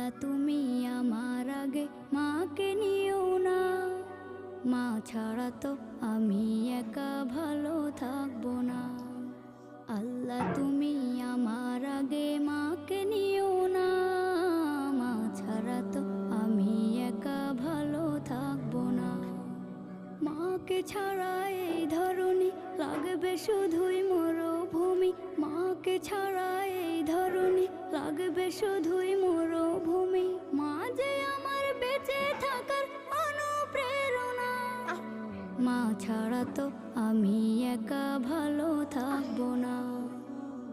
আল্লাহ তুমি আমার আগে মাকে নিও না, মা ছাড়া তো আমি একা ভালো থাকবো না। আল্লাহ তুমি আমার আগে মাকে নিও না, মা ছাড়া তো আমি একা ভালো থাকবো না। মাকে ছাড়া এই ধরনী লাগবে শুধুই মরুভূমি, মাকে ছাড়া এই ধরনী লাগবে শুধুই মরুভূমি। মা যে আমার বেঁচে থাকার অনুপ্রেরণা, মা ছাড়া তো আমি একা ভালো থাকবো না,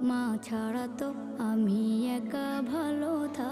মা ছাড়া তো আমি একা ভালো থাকবো